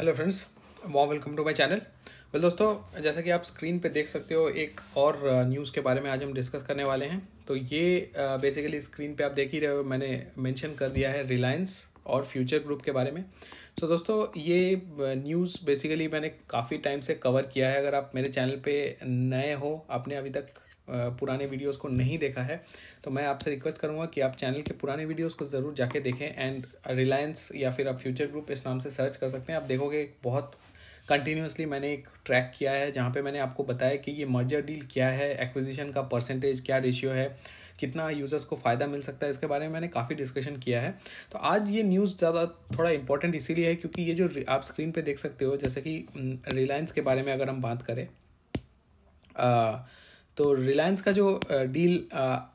Hello friends, warm welcome to my channel. दोस्तों, जैसा कि आप स्क्रीन पे देख सकते हो, एक और न्यूज़ के बारे में आज हम डिस्कस करने वाले हैं। तो ये बेसिकली स्क्रीन पे आप देख ही रहे हो, मैंने मेंशन कर दिया है रिलायंस और फ्यूचर ग्रुप के बारे में। तो दोस्तों, ये न्यूज़ बेसिकली मैंने काफ़ी टाइम से कवर किया है। अगर आप मेरे चैनल पे नए हो, आपने अभी तक पुराने वीडियोस को नहीं देखा है, तो मैं आपसे रिक्वेस्ट करूंगा कि आप चैनल के पुराने वीडियोस को ज़रूर जाके देखें। एंड रिलायंस या फिर आप फ्यूचर ग्रुप इस नाम से सर्च कर सकते हैं। आप देखोगे बहुत कंटिन्यूसली मैंने एक ट्रैक किया है जहाँ पे मैंने आपको बताया कि ये मर्जर डील क्या है, एक्विजिशन का परसेंटेज क्या रेशियो है, कितना यूज़र्स को फ़ायदा मिल सकता है, इसके बारे में मैंने काफ़ी डिस्कशन किया है। तो आज ये न्यूज़ ज़्यादा थोड़ा इंपॉर्टेंट इसीलिए है क्योंकि ये जो आप स्क्रीन पे देख सकते हो, जैसे कि रिलायंस के बारे में अगर हम बात करें, तो रिलायंस का जो डील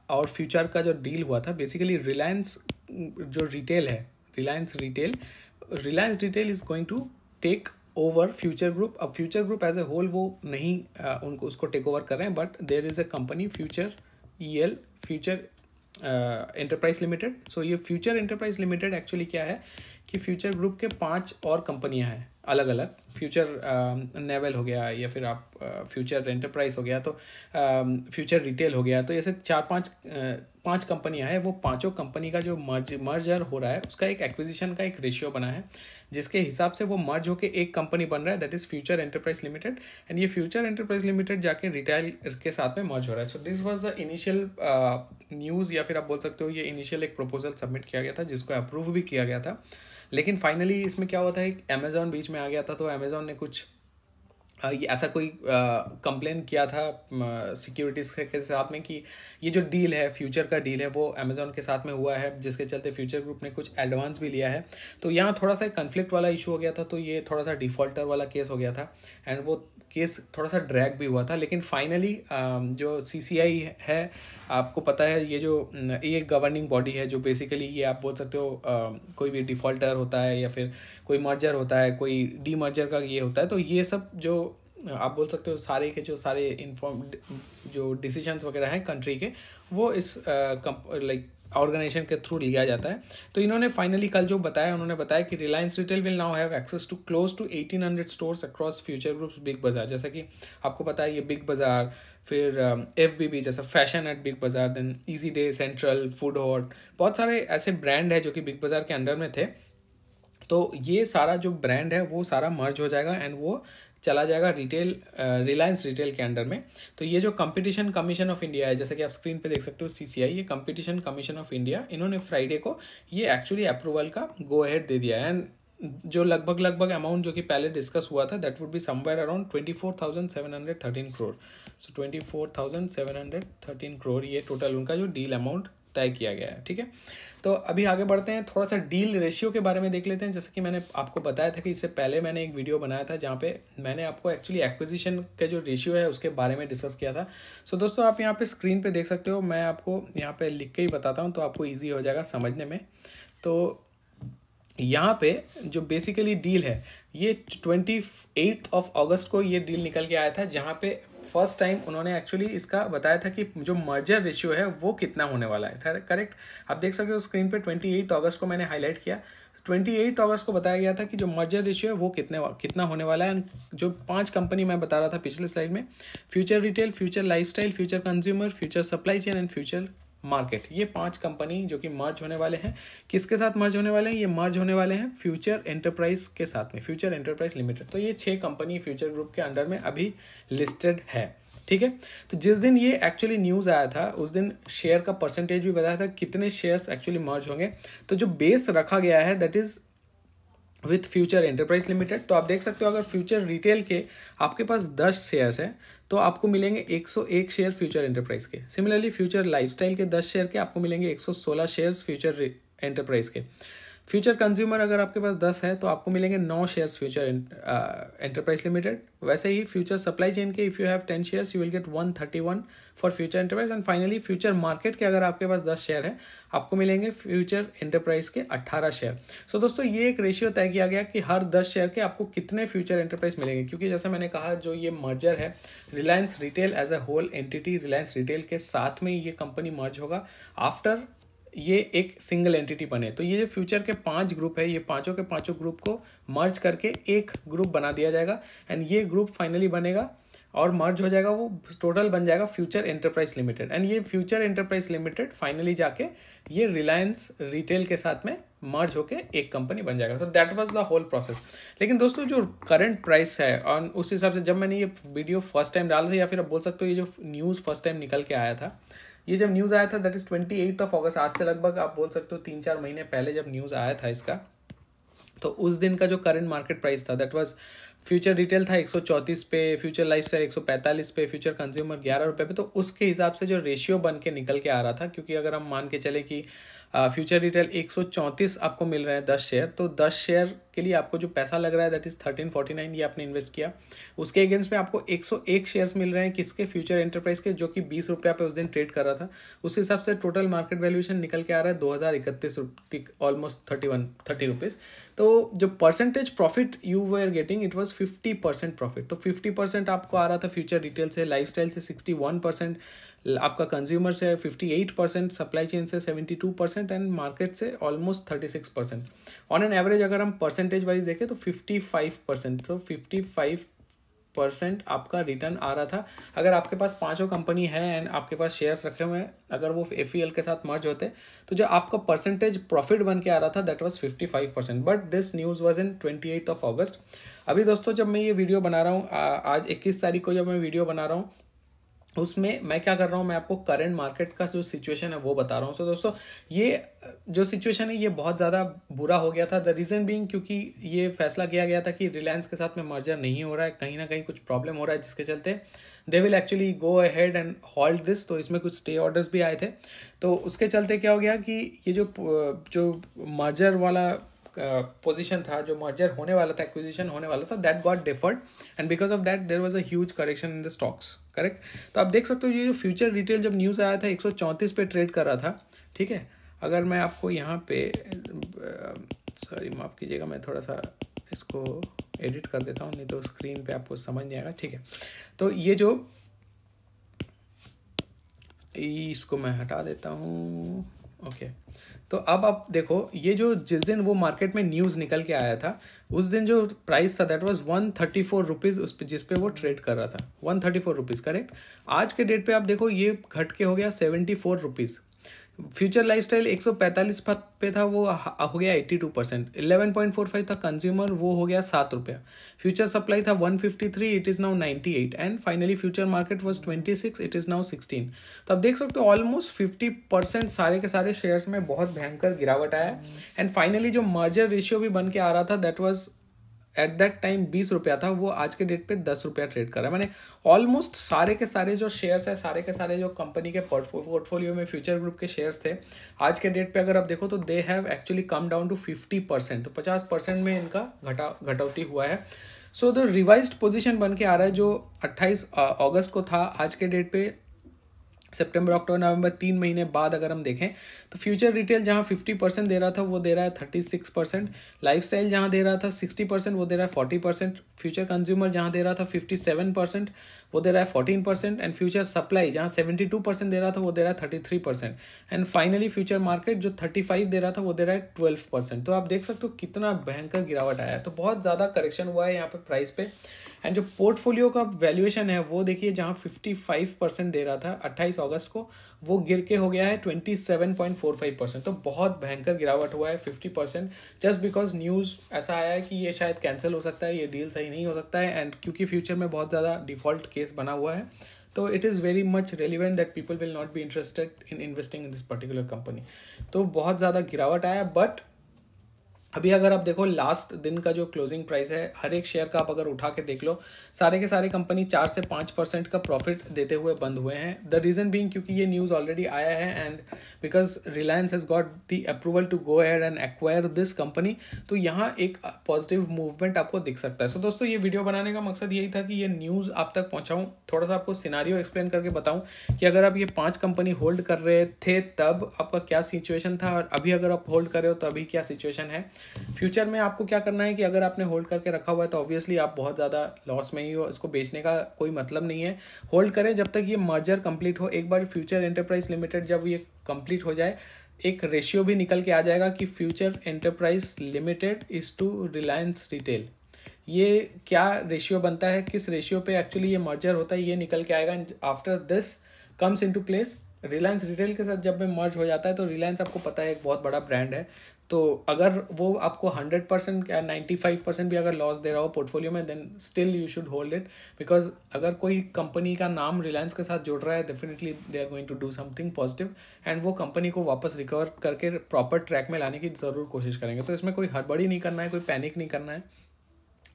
और फ्यूचर का जो डील हुआ था, बेसिकली रिलायंस जो रिटेल है, Reliance retail is going to take over Future Group. अब Future Group as a whole वो नहीं उनको उसको टेक ओवर कर रहे हैं, but there is a company Future Enterprise Limited. So ये फ्यूचर एंटरप्राइज लिमिटेड एक्चुअली क्या है कि फ्यूचर ग्रुप के 5 और कंपनियां हैं अलग अलग। फ्यूचर नेवल हो गया, या फिर आप फ्यूचर एंटरप्राइज हो गया, तो फ्यूचर रिटेल हो गया। तो ऐसे 4-5 कंपनियां हैं। वो पांचों कंपनी का जो मर्जर हो रहा है, उसका एक एक्विजिशन का एक रेशियो बना है, जिसके हिसाब से वो मर्ज होकर एक कंपनी बन रहा है, that is future Enterprise limited. And ये फ्यूचर एंटरप्राइज लिमिटेड जाके रिटेल के साथ में मर्ज हो रहा है। So this was the initial news, या फिर आप बोल सकते हो ये इनिशियल एक प्रपोजल सबमिट किया गया था, जिसको अप्रूव भी किया गया था। लेकिन फाइनली इसमें क्या होता है, अमेज़ॉन बीच में आ गया था। तो अमेज़ॉन ने कुछ ये ऐसा कोई कंप्लेन किया था सिक्योरिटीज़ के साथ में कि ये जो डील है, फ्यूचर का डील है, वो अमेज़ॉन के साथ में हुआ है, जिसके चलते फ्यूचर ग्रुप ने कुछ एडवांस भी लिया है। तो यहाँ थोड़ा सा कन्फ्लिक्ट वाला इशू हो गया था। तो ये थोड़ा सा डिफ़ॉल्टर वाला केस हो गया था, एंड वो केस थोड़ा सा ड्रैग भी हुआ था। लेकिन फाइनली जो सीसीआई है, आपको पता है ये गवर्निंग बॉडी है, जो बेसिकली ये आप बोल सकते हो कोई भी डिफ़ॉल्टर होता है या फिर कोई मर्जर होता है, कोई डी मर्जर का ये होता है। तो ये सब जो आप बोल सकते हो सारे के जो सारे जो डिसीजंस वगैरह हैं कंट्री के, वो इस लाइक ऑर्गेनाइजेशन के थ्रू लिया जाता है। तो इन्होंने फाइनली कल जो बताया, उन्होंने बताया कि Reliance Retail will now have access to close to 1800 stores across Future Group's Big Bazaar. जैसा कि आपको पता है, ये बिग बाजार, फिर FBB जैसा fashion at Big Bazaar, then Easy Day, Central, Food Hall, बहुत सारे ऐसे ब्रांड है जो कि बिग बाजार के अंडर में थे। तो ये सारा जो ब्रांड है वो सारा मर्ज हो जाएगा एंड वो चला जाएगा रिलायंस रिटेल के अंडर में। तो ये जो कंपटीशन कमीशन ऑफ इंडिया है, जैसे कि आप स्क्रीन पे देख सकते हो CCI, ये कंपटीशन कमीशन ऑफ इंडिया, इन्होंने फ्राइडे को ये एक्चुअली अप्रूवल का गो अहेड दे दिया है। एंड जो लगभग अमाउंट जो कि पहले डिस्कस हुआ था, that would be somewhere around 24,713 crore. So 24,713 crore ये टोटल उनका जो डील अमाउंट तय किया गया है। ठीक है, तो अभी आगे बढ़ते हैं, थोड़ा सा डील रेशियो के बारे में देख लेते हैं। जैसे कि मैंने आपको बताया था कि इससे पहले मैंने एक वीडियो बनाया था जहाँ पे मैंने आपको एक्चुअली एक्विजिशन का जो रेशियो है उसके बारे में डिस्कस किया था। सो दोस्तों, आप यहाँ पे स्क्रीन पे देख सकते हो, मैं आपको यहाँ पे लिख के ही बताता हूँ तो आपको ईजी हो जाएगा समझने में। तो यहाँ पे जो बेसिकली डील है, ये 28 अगस्त को ये डील निकल के आया था, जहाँ पे फर्स्ट टाइम उन्होंने एक्चुअली इसका बताया था कि जो मर्जर रेशियो है वो कितना होने वाला है। करेक्ट, आप देख सकते हो स्क्रीन पे 28 अगस्त को मैंने हाईलाइट किया। 28 अगस्त को बताया गया था कि जो मर्जर रेशियो है वो कितना होने वाला है। जो 5 कंपनी मैं बता रहा था पिछले स्लाइड में, future retail, future lifestyle, future consumer, future supply chain and future market, ये 5 कंपनी जो कि मर्ज होने वाले हैं। किसके साथ मर्ज होने वाले हैं? ये मर्ज होने वाले हैं फ्यूचर एंटरप्राइज के साथ में, फ्यूचर एंटरप्राइज लिमिटेड। तो ये 6 कंपनी फ्यूचर ग्रुप के अंडर में अभी लिस्टेड है। ठीक है, तो जिस दिन ये एक्चुअली न्यूज़ आया था, उस दिन शेयर का परसेंटेज भी बताया था कितने शेयर्स एक्चुअली मर्ज होंगे। तो जो बेस रखा गया है, that is with future Enterprise limited. तो आप देख सकते हो, अगर फ्यूचर रिटेल के आपके पास 10 शेयर्स हैं तो आपको मिलेंगे 101 शेयर फ्यूचर एंटरप्राइज के। सिमिलरली फ्यूचर लाइफस्टाइल के 10 शेयर के आपको मिलेंगे 116 शेयर्स फ्यूचर एंटरप्राइज के। फ्यूचर कंज्यूमर अगर आपके पास 10 है तो आपको मिलेंगे 9 शेयर्स फ्यूचर एंटरप्राइज लिमिटेड। वैसे ही फ्यूचर सप्लाई चेन के if you have 10 shares you will get 131 for future enterprise. And finally future market के अगर आपके पास 10 शेयर है, आपको मिलेंगे फ्यूचर एंटरप्राइज के 18 शेयर। सो दोस्तों, ये एक रेशियो तय किया गया कि हर 10 शेयर के आपको कितने फ्यूचर एंटरप्राइज मिलेंगे, क्योंकि जैसे मैंने कहा, जो ये मर्जर है Reliance Retail as a whole entity, Reliance Retail के साथ में ये कंपनी मर्ज होगा आफ्टर ये एक सिंगल एंटिटी बने। तो ये जो फ्यूचर के 5 ग्रुप है, ये पांचों के पांचों ग्रुप को मर्ज करके एक ग्रुप बना दिया जाएगा एंड ये ग्रुप फाइनली बनेगा और मर्ज हो जाएगा, वो टोटल बन जाएगा फ्यूचर एंटरप्राइज लिमिटेड। एंड ये फ्यूचर एंटरप्राइज लिमिटेड फाइनली जाके ये रिलायंस रिटेल के साथ में मर्ज होके एक कंपनी बन जाएगा। तो that was the whole process. लेकिन दोस्तों जो करंट प्राइस है और उस हिसाब से जब मैंने ये वीडियो फर्स्ट टाइम डाला था, या फिर आप बोल सकते हो ये जो न्यूज़ फर्स्ट टाइम निकल के आया था, ये जब न्यूज़ आया था दैट इज़ 28 अगस्त, आज से लगभग आप बोल सकते हो 3-4 महीने पहले जब न्यूज़ आया था इसका, तो उस दिन का जो करंट मार्केट प्राइस था दैट वाज फ्यूचर रिटेल था 134 पे, फ्यूचर लाइफस्टाइल 145 पे, फ्यूचर कंज्यूमर 11 रुपये पे। तो उसके हिसाब से जो रेशियो बन के निकल के आ रहा था, क्योंकि अगर हम मान के चले कि फ्यूचर रिटेल 134 आपको मिल रहे हैं 10 शेयर, तो 10 शेयर के लिए आपको जो पैसा लग रहा है दैट इज़ 1349, ये आपने इन्वेस्ट किया। उसके अगेंस्ट में आपको 101 शेयर्स मिल रहे हैं किसके, फ्यूचर एंटरप्राइज के, जो कि 20 रुपये पे उस दिन ट्रेड कर रहा था। उस हिसाब से टोटल मार्केट वैल्यूएशन निकल के आ रहा है 2031 रुपये, ऑलमोस्ट 30 रुपीज़। तो जो percentage profit you were getting it was 50% profit. तो 50% आपको आ रहा था फ्यूचर रिटेल से, लाइफस्टाइल से 61%, आपका कंज्यूमर से 58%, सप्लाई चेन से 72% एंड मार्केट से ऑलमोस्ट 36%। ऑन एन एवरेज अगर हम परसेंटेज वाइज देखें तो 55%, तो 55% आपका रिटर्न आ रहा था। अगर आपके पास पांचों कंपनी है एंड आपके पास शेयर्स रखे हुए हैं, अगर वो FEL के साथ मर्ज होते तो जो आपका परसेंटेज प्रॉफिट बन के आ रहा था that was 55%। But this news was in 28 अगस्त। अभी दोस्तों जब मैं ये वीडियो बना रहा हूँ, आज 21 तारीख को जब मैं वीडियो बना रहा हूँ, उसमें मैं क्या कर रहा हूँ, मैं आपको करंट मार्केट का जो सिचुएशन है वो बता रहा हूँ। सो दोस्तों ये जो सिचुएशन है ये बहुत ज़्यादा बुरा हो गया था। द रीज़न बीइंग क्योंकि ये फैसला किया गया था कि रिलायंस के साथ में मर्जर नहीं हो रहा है, कहीं ना कहीं कुछ प्रॉब्लम हो रहा है, जिसके चलते they will actually go ahead and halt this. तो इसमें कुछ स्टे ऑर्डर्स भी आए थे। तो उसके चलते क्या हो गया कि ये जो मर्जर वाला पोजीशन था, जो मर्जर होने वाला था, एक्विजिशन होने वाला था, that got deferred and because of that there was a huge correction in the stocks. Correct. तो आप देख सकते हो ये जो फ्यूचर रिटेल जब न्यूज़ आया था 134 पे ट्रेड कर रहा था। ठीक है, अगर मैं आपको यहाँ पे सॉरी माफ़ कीजिएगा, मैं थोड़ा सा इसको एडिट कर देता हूँ, नहीं तो स्क्रीन पे आपको समझ नहीं आएगा। ठीक है, तो ये जो इसको मैं हटा देता हूँ। ओके, तो अब आप देखो ये जो जिस दिन वो मार्केट में न्यूज़ निकल के आया था, उस दिन जो प्राइस था दैट वाज 134 रुपीज़, उस पर जिस पे वो ट्रेड कर रहा था 134 रुपीज़। करेक्ट। आज के डेट पे आप देखो ये घट के हो गया 74 रुपीज़। फ्यूचर लाइफस्टाइल 145 पे था, वो हो गया 82%। 11.45 था कंज्यूमर, वो हो गया 7 रुपया। फ्यूचर सप्लाई था 153, it is now 98 and finally future market was 26, it is now 16। तो आप देख सकते हो ऑलमोस्ट 50% सारे के सारे शेयर्स में बहुत भयंकर गिरावट आया। एंड फाइनली जो मर्जर रेशियो भी बन के आ रहा था that was at that time 20 रुपया था, वो आज के डेट पे 10 रुपया ट्रेड कर रहा है। मैंने ऑलमोस्ट सारे के सारे जो शेयर्स है, सारे के सारे जो कंपनी के पोर्टफोलियो में फ्यूचर ग्रुप के शेयर्स थे, आज के डेट पे अगर आप देखो तो they have actually come down to 50%। तो 50% में इनका घटौती हुआ है। सो द रिवाइज्ड पोजीशन बन के आ रहा है जो 28 अगस्त को था। आज के डेट पे सितंबर, अक्टूबर, नवंबर, 3 महीने बाद अगर हम देखें तो फ्यूचर रिटेल जहां 50% दे रहा था वो दे रहा है 36%, लाइफस्टाइल जहां दे रहा था 60% वो दे रहा है 40%, फ्यूचर कंज्यूमर जहां दे रहा था 57% वो दे रहा है 14% एंड फ्यूचर सप्लाई जहां 72% दे रहा था वो दे रहा है 33% एंड फाइनली फ्यूचर मार्केट जो 35 दे रहा था वो दे रहा है 12%। तो आप देख सकते हो कितना भयंकर गिरावट आया है। तो बहुत ज़्यादा करेक्शन हुआ है यहाँ पे प्राइस पे। एंड जो पोर्टफोलियो का वैल्यूएशन है वो देखिए, जहाँ 55% दे रहा था 28 अगस्त को, वो गिर के हो गया है 27.45%। तो बहुत भयंकर गिरावट हुआ है 50%, जस्ट बिकॉज न्यूज़ ऐसा आया है कि ये शायद कैंसिल हो सकता है, ये डील सही नहीं हो सकता है। एंड क्योंकि फ्यूचर में बहुत ज़्यादा डिफ़ॉल्ट केस बना हुआ है, तो it is very much relevant that people will not be interested in investing in this particular company. तो बहुत ज़्यादा गिरावट आया। बट अभी अगर आप देखो लास्ट दिन का जो क्लोजिंग प्राइस है हर एक शेयर का, आप अगर उठा के देख लो, सारे के सारे कंपनी 4 से 5% का प्रॉफिट देते हुए बंद हुए हैं। द रीज़न बीइंग क्योंकि ये न्यूज़ ऑलरेडी आया है and because Reliance has got the approval to go ahead and acquire this company. तो यहाँ एक पॉजिटिव मूवमेंट आपको दिख सकता है। सो दोस्तों ये वीडियो बनाने का मकसद यही था कि ये न्यूज़ आप तक पहुँचाऊँ, थोड़ा सा आपको सिनारियो एक्सप्लेन करके बताऊँ कि अगर आप ये 5 कंपनी होल्ड कर रहे थे तब आपका क्या सिचुएशन था, और अभी अगर आप होल्ड कर रहे हो तो अभी क्या सिचुएशन है। फ्यूचर में आपको क्या करना है कि अगर आपने होल्ड करके रखा हुआ है तो ऑब्वियसली आप बहुत ज़्यादा लॉस में ही हो, इसको बेचने का कोई मतलब नहीं है। होल्ड करें जब तक ये मर्जर कंप्लीट हो। एक बार फ्यूचर एंटरप्राइज लिमिटेड जब ये कंप्लीट हो जाए एक रेशियो भी निकल के आ जाएगा कि Future Enterprise Limited is to Reliance Retail. ये क्या रेशियो बनता है, किस रेशियो पे एक्चुअली ये मर्जर होता है, ये निकल के आएगा। And after this comes into place, Reliance Retail के साथ जब में मर्ज हो जाता है तो रिलायंस आपको पता है एक बहुत बड़ा ब्रांड है, तो अगर वो आपको 100% या 95% भी अगर लॉस दे रहा हो पोर्टफोलियो में, then still you should hold it, because अगर कोई कंपनी का नाम रिलायंस के साथ जुड़ रहा है, definitely they are going to do something positive and वो कंपनी को वापस रिकवर करके प्रॉपर ट्रैक में लाने की ज़रूर कोशिश करेंगे। तो इसमें कोई हड़बड़ी नहीं करना है, कोई पैनिक नहीं करना है,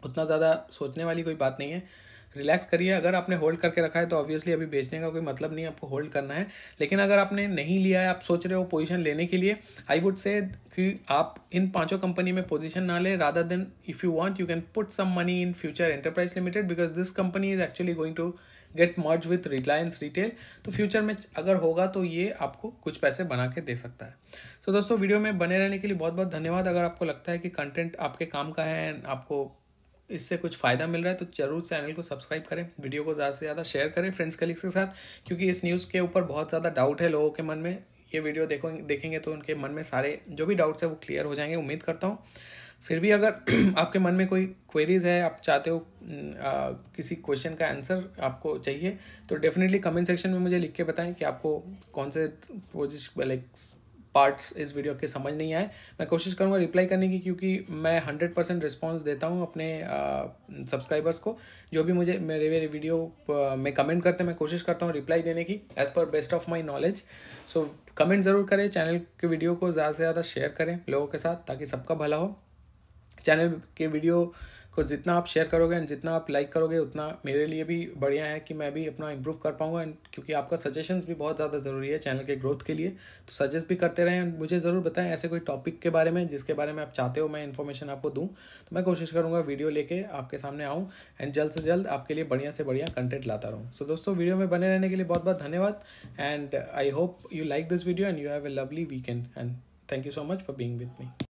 उतना ज़्यादा सोचने वाली कोई बात नहीं है। रिलैक्स करिए। अगर आपने होल्ड करके रखा है तो ऑब्वियसली अभी बेचने का कोई मतलब नहीं है, आपको होल्ड करना है। लेकिन अगर आपने नहीं लिया है, आप सोच रहे हो पोजीशन लेने के लिए, आई वुड से कि आप इन पांचों कंपनी में पोजीशन ना ले, rather than if you want you can put some money in Future Enterprise Limited, because this company is actually going to get merge with Reliance Retail. तो future में अगर होगा तो ये आपको कुछ पैसे बना के दे सकता है। सो दोस्तों, वीडियो में बने रहने के लिए बहुत बहुत धन्यवाद। अगर आपको लगता है कि कंटेंट आपके काम का है एंड आपको इससे कुछ फ़ायदा मिल रहा है तो जरूर चैनल को सब्सक्राइब करें, वीडियो को ज़्यादा से ज़्यादा शेयर करें फ्रेंड्स कलीग्स के साथ, क्योंकि इस न्यूज़ के ऊपर बहुत ज़्यादा डाउट है लोगों के मन में। ये वीडियो देखेंगे तो उनके मन में सारे जो भी डाउट्स है वो क्लियर हो जाएंगे, उम्मीद करता हूँ। फिर भी अगर आपके मन में कोई क्वेरीज है, आप चाहते हो किसी क्वेश्चन का आंसर आपको चाहिए, तो डेफिनेटली कमेंट सेक्शन में मुझे लिख के बताएं कि आपको कौन से लाइक पार्ट्स इस वीडियो के समझ नहीं आए। मैं कोशिश करूँगा रिप्लाई करने की, क्योंकि मैं 100% रिस्पॉन्स देता हूँ अपने सब्सक्राइबर्स को। जो भी मुझे मेरे वीडियो में कमेंट करते हैं, मैं कोशिश करता हूँ रिप्लाई देने की as per best of my knowledge. So comment ज़रूर करें, चैनल के वीडियो को ज़्यादा से ज़्यादा शेयर करें लोगों के साथ, ताकि सबका भला हो। चैनल के वीडियो को जितना आप शेयर करोगे एंड जितना आप लाइक करोगे, उतना मेरे लिए भी बढ़िया है कि मैं भी अपना इम्प्रूव कर पाऊँगा। एंड क्योंकि आपका सजेशंस भी बहुत ज़्यादा ज़रूरी है चैनल के ग्रोथ के लिए, तो सजेस्ट भी करते रहें। मुझे ज़रूर बताएं ऐसे कोई टॉपिक के बारे में जिसके बारे में आप चाहते हो मैं इन्फॉर्मेशन आपको दूँ, तो मैं कोशिश करूँगा वीडियो लेके आपके सामने आऊँ एंड जल्द से जल्द आपके लिए बढ़िया से बढ़िया कंटेंट लाता रहूँ। सो दोस्तों, वीडियो में बने रहने के लिए बहुत बहुत धन्यवाद and I hope you like this video and you have a lovely weekend and thank you so much for being with me.